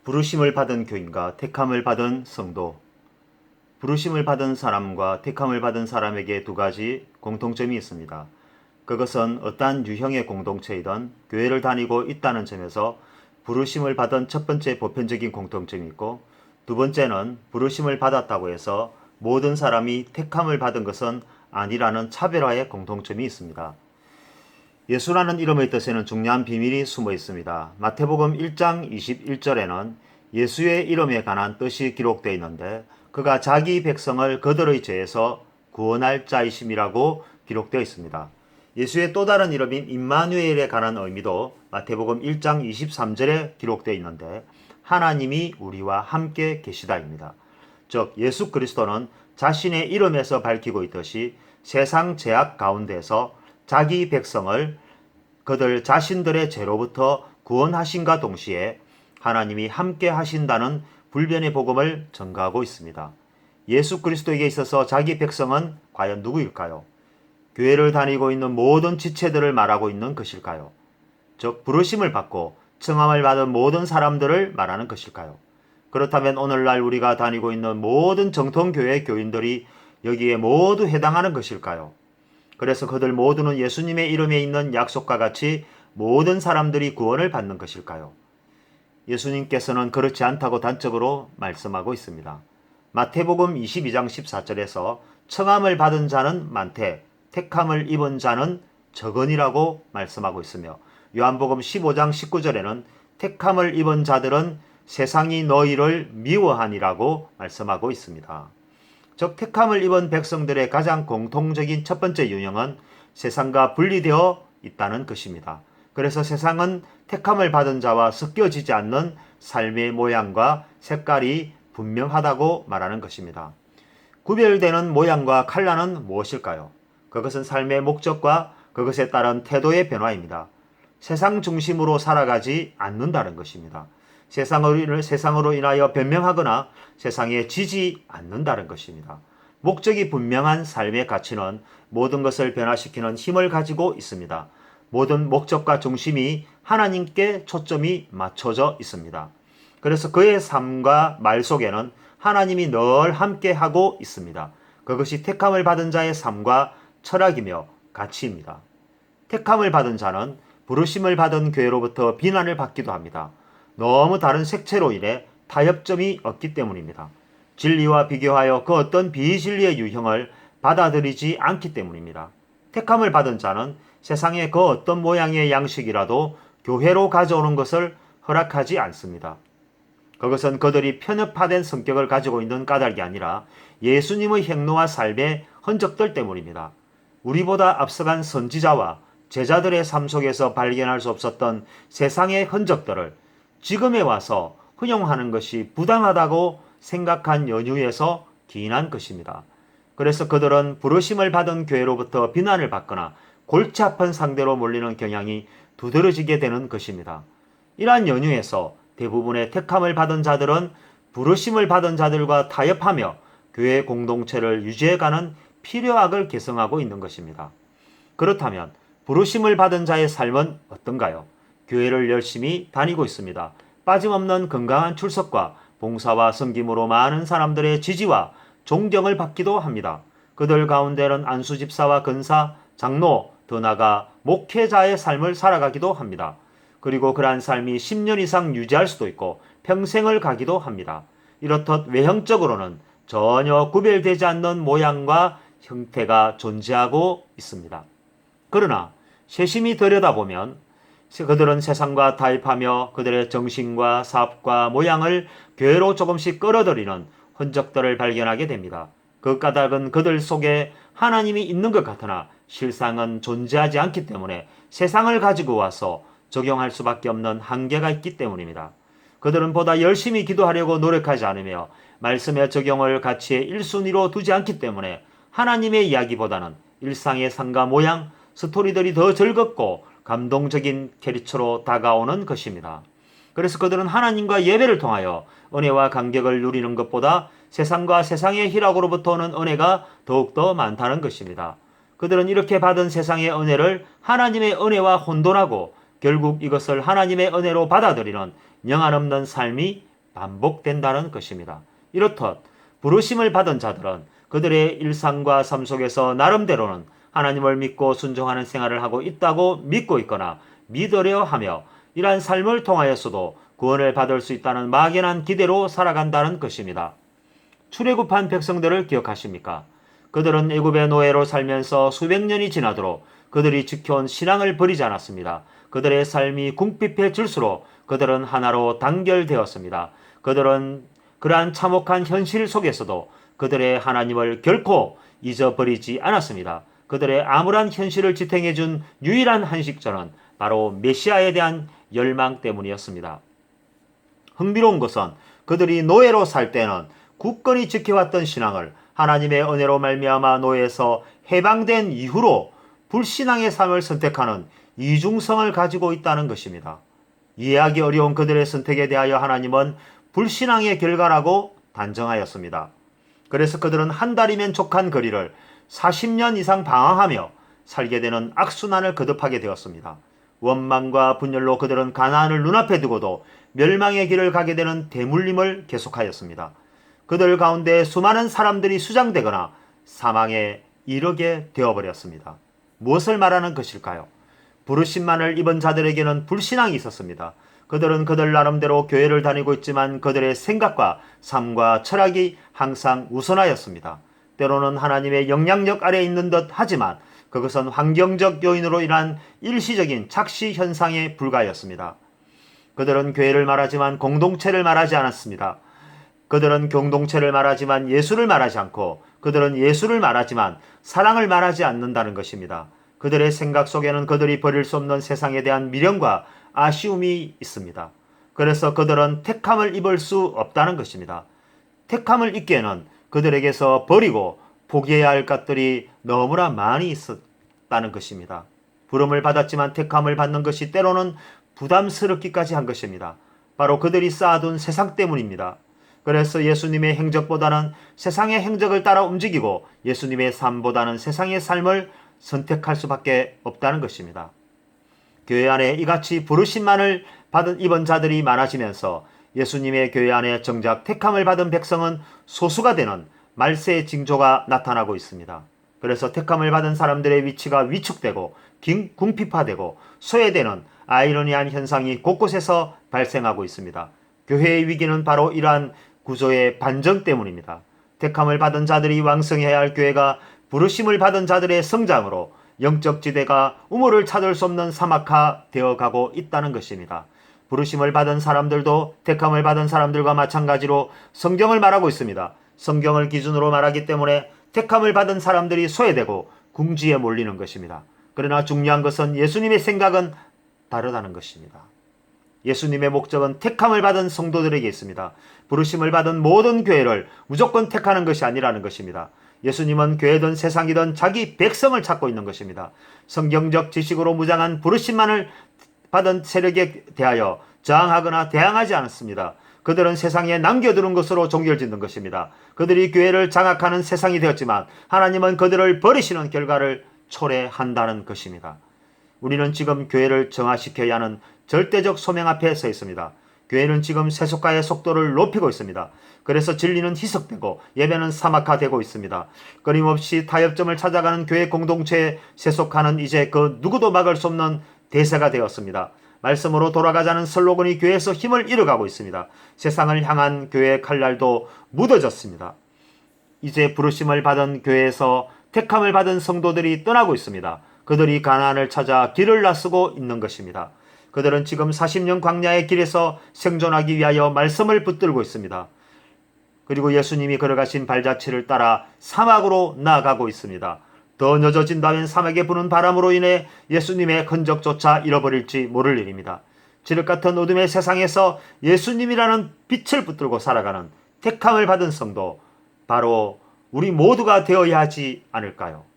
부르심을 받은 교인과 택함을 받은 성도. 부르심을 받은 사람과 택함을 받은 사람에게 두 가지 공통점이 있습니다. 그것은 어떠한 유형의 공동체이든 교회를 다니고 있다는 점에서 부르심을 받은 첫 번째 보편적인 공통점이 있고, 두 번째는 부르심을 받았다고 해서 모든 사람이 택함을 받은 것은 아니라는 차별화의 공통점이 있습니다. 예수라는 이름의 뜻에는 중요한 비밀이 숨어 있습니다. 마태복음 1장 21절에는 예수의 이름에 관한 뜻이 기록되어 있는데, 그가 자기 백성을 그들의 죄에서 구원할 자이심이라고 기록되어 있습니다. 예수의 또 다른 이름인 임마누엘에 관한 의미도 마태복음 1장 23절에 기록되어 있는데, 하나님이 우리와 함께 계시다입니다. 즉 예수 그리스도는 자신의 이름에서 밝히고 있듯이 세상 죄악 가운데서 자기 백성을 그들 자신들의 죄로부터 구원하신과 동시에 하나님이 함께 하신다는 불변의 복음을 전가하고 있습니다. 예수 그리스도에게 있어서 자기 백성은 과연 누구일까요? 교회를 다니고 있는 모든 지체들을 말하고 있는 것일까요? 즉 부르심을 받고 청함을 받은 모든 사람들을 말하는 것일까요? 그렇다면 오늘날 우리가 다니고 있는 모든 정통교회 교인들이 여기에 모두 해당하는 것일까요? 그래서 그들 모두는 예수님의 이름에 있는 약속과 같이 모든 사람들이 구원을 받는 것일까요? 예수님께서는 그렇지 않다고 단적으로 말씀하고 있습니다. 마태복음 22장 14절에서 청함을 받은 자는 많되 택함을 입은 자는 적으니라고 말씀하고 있으며, 요한복음 15장 19절에는 택함을 입은 자들은 세상이 너희를 미워하니라고 말씀하고 있습니다. 즉 택함을 입은 백성들의 가장 공통적인 첫 번째 유형은 세상과 분리되어 있다는 것입니다. 그래서 세상은 택함을 받은 자와 섞여지지 않는 삶의 모양과 색깔이 분명하다고 말하는 것입니다. 구별되는 모양과 컬러는 무엇일까요? 그것은 삶의 목적과 그것에 따른 태도의 변화입니다. 세상 중심으로 살아가지 않는다는 것입니다. 세상으로 인하여 변명하거나 세상에 지지 않는다는 것입니다. 목적이 분명한 삶의 가치는 모든 것을 변화시키는 힘을 가지고 있습니다. 모든 목적과 중심이 하나님께 초점이 맞춰져 있습니다. 그래서 그의 삶과 말 속에는 하나님이 늘 함께하고 있습니다. 그것이 택함을 받은 자의 삶과 철학이며 가치입니다. 택함을 받은 자는 부르심을 받은 교회로부터 비난을 받기도 합니다. 너무 다른 색채로 인해 타협점이 없기 때문입니다. 진리와 비교하여 그 어떤 비진리의 유형을 받아들이지 않기 때문입니다. 택함을 받은 자는 세상의 그 어떤 모양의 양식이라도 교회로 가져오는 것을 허락하지 않습니다. 그것은 그들이 편협화된 성격을 가지고 있는 까닭이 아니라 예수님의 행로와 삶의 흔적들 때문입니다. 우리보다 앞서간 선지자와 제자들의 삶 속에서 발견할 수 없었던 세상의 흔적들을 지금에 와서 허용하는 것이 부당하다고 생각한 연유에서 기인한 것입니다. 그래서 그들은 부르심을 받은 교회로부터 비난을 받거나 골치 아픈 상대로 몰리는 경향이 두드러지게 되는 것입니다. 이러한 연유에서 대부분의 택함을 받은 자들은 부르심을 받은 자들과 타협하며 교회 공동체를 유지해가는 필요악을 개성하고 있는 것입니다. 그렇다면 부르심을 받은 자의 삶은 어떤가요? 교회를 열심히 다니고 있습니다. 빠짐없는 건강한 출석과 봉사와 섬김으로 많은 사람들의 지지와 존경을 받기도 합니다. 그들 가운데는 안수 집사와 근사, 장로, 더 나아가 목회자의 삶을 살아가기도 합니다. 그리고 그러한 삶이 10년 이상 유지할 수도 있고 평생을 가기도 합니다. 이렇듯 외형적으로는 전혀 구별되지 않는 모양과 형태가 존재하고 있습니다. 그러나 세심히 들여다보면 그들은 세상과 타협하며 그들의 정신과 사업과 모양을 교회로 조금씩 끌어들이는 흔적들을 발견하게 됩니다. 그 까닭은 그들 속에 하나님이 있는 것 같으나 실상은 존재하지 않기 때문에 세상을 가지고 와서 적용할 수밖에 없는 한계가 있기 때문입니다. 그들은 보다 열심히 기도하려고 노력하지 않으며 말씀의 적용을 가치의 1순위로 두지 않기 때문에 하나님의 이야기보다는 일상의 삶과 모양, 스토리들이 더 즐겁고 감동적인 캐릭터로 다가오는 것입니다. 그래서 그들은 하나님과 예배를 통하여 은혜와 감격을 누리는 것보다 세상과 세상의 희락으로부터 오는 은혜가 더욱더 많다는 것입니다. 그들은 이렇게 받은 세상의 은혜를 하나님의 은혜와 혼돈하고 결국 이것을 하나님의 은혜로 받아들이는 영안없는 삶이 반복된다는 것입니다. 이렇듯 부르심을 받은 자들은 그들의 일상과 삶 속에서 나름대로는 하나님을 믿고 순종하는 생활을 하고 있다고 믿고 있거나 믿으려 하며 이러한 삶을 통하여서도 구원을 받을 수 있다는 막연한 기대로 살아간다는 것입니다. 출애굽한 백성들을 기억하십니까? 그들은 애굽의 노예로 살면서 수백 년이 지나도록 그들이 지켜온 신앙을 버리지 않았습니다. 그들의 삶이 궁핍해질수록 그들은 하나로 단결되었습니다. 그들은 그러한 참혹한 현실 속에서도 그들의 하나님을 결코 잊어버리지 않았습니다. 그들의 암울한 현실을 지탱해준 유일한 한식전은 바로 메시아에 대한 열망 때문이었습니다. 흥미로운 것은 그들이 노예로 살 때는 굳건히 지켜왔던 신앙을 하나님의 은혜로 말미암아 노예에서 해방된 이후로 불신앙의 삶을 선택하는 이중성을 가지고 있다는 것입니다. 이해하기 어려운 그들의 선택에 대하여 하나님은 불신앙의 결과라고 단정하였습니다. 그래서 그들은 한 달이면 족한 거리를 40년 이상 방황하며 살게 되는 악순환을 거듭하게 되었습니다. 원망과 분열로 그들은 가나안을 눈앞에 두고도 멸망의 길을 가게 되는 대물림을 계속하였습니다. 그들 가운데 수많은 사람들이 수장되거나 사망에 이르게 되어버렸습니다. 무엇을 말하는 것일까요? 부르심만을 입은 자들에게는 불신앙이 있었습니다. 그들은 그들 나름대로 교회를 다니고 있지만 그들의 생각과 삶과 철학이 항상 우선하였습니다. 때로는 하나님의 영향력 아래에 있는 듯 하지만 그것은 환경적 요인으로 인한 일시적인 착시 현상에 불과하였습니다. 그들은 교회를 말하지만 공동체를 말하지 않았습니다. 그들은 공동체를 말하지만 예수를 말하지 않고 그들은 예수를 말하지만 사랑을 말하지 않는다는 것입니다. 그들의 생각 속에는 그들이 버릴 수 없는 세상에 대한 미련과 아쉬움이 있습니다. 그래서 그들은 택함을 입을 수 없다는 것입니다. 택함을 입기에는 그들에게서 버리고 포기해야 할 것들이 너무나 많이 있었다는 것입니다. 부름을 받았지만 택함을 받는 것이 때로는 부담스럽기까지 한 것입니다. 바로 그들이 쌓아둔 세상 때문입니다. 그래서 예수님의 행적보다는 세상의 행적을 따라 움직이고 예수님의 삶보다는 세상의 삶을 선택할 수밖에 없다는 것입니다. 교회 안에 이같이 부르심만을 입은 자들이 많아지면서 예수님의 교회 안에 정작 택함을 받은 백성은 소수가 되는 말세의 징조가 나타나고 있습니다. 그래서 택함을 받은 사람들의 위치가 위축되고 궁핍화되고 소외되는 아이러니한 현상이 곳곳에서 발생하고 있습니다. 교회의 위기는 바로 이러한 구조의 반전 때문입니다. 택함을 받은 자들이 왕성해야 할 교회가 부르심을 받은 자들의 성장으로 영적 지대가 우물을 찾을 수 없는 사막화 되어가고 있다는 것입니다. 부르심을 받은 사람들도 택함을 받은 사람들과 마찬가지로 성경을 말하고 있습니다. 성경을 기준으로 말하기 때문에 택함을 받은 사람들이 소외되고 궁지에 몰리는 것입니다. 그러나 중요한 것은 예수님의 생각은 다르다는 것입니다. 예수님의 목적은 택함을 받은 성도들에게 있습니다. 부르심을 받은 모든 교회를 무조건 택하는 것이 아니라는 것입니다. 예수님은 교회든 세상이든 자기 백성을 찾고 있는 것입니다. 성경적 지식으로 무장한 부르심만을 받은 세력에 대하여 저항하거나 대항하지 않았습니다. 그들은 세상에 남겨두는 것으로 종결짓는 것입니다. 그들이 교회를 장악하는 세상이 되었지만 하나님은 그들을 버리시는 결과를 초래한다는 것입니다. 우리는 지금 교회를 정화시켜야 하는 절대적 소명 앞에 서 있습니다. 교회는 지금 세속화의 속도를 높이고 있습니다. 그래서 진리는 희석되고 예배는 사막화되고 있습니다. 끊임없이 타협점을 찾아가는 교회 공동체의 세속화는 이제 그 누구도 막을 수 없는 대세가 되었습니다. 말씀으로 돌아가자는 슬로건이 교회에서 힘을 잃어가고 있습니다. 세상을 향한 교회의 칼날도 무뎌졌습니다. 이제 부르심을 받은 교회에서 택함을 받은 성도들이 떠나고 있습니다. 그들이 가나안을 찾아 길을 나서고 있는 것입니다. 그들은 지금 40년 광야의 길에서 생존하기 위하여 말씀을 붙들고 있습니다. 그리고 예수님이 걸어가신 발자취를 따라 사막으로 나아가고 있습니다. 더 늦어진다면 사막에 부는 바람으로 인해 예수님의 흔적조차 잃어버릴지 모를 일입니다. 지륵 같은 어둠의 세상에서 예수님이라는 빛을 붙들고 살아가는 택함을 받은 성도, 바로 우리 모두가 되어야 하지 않을까요?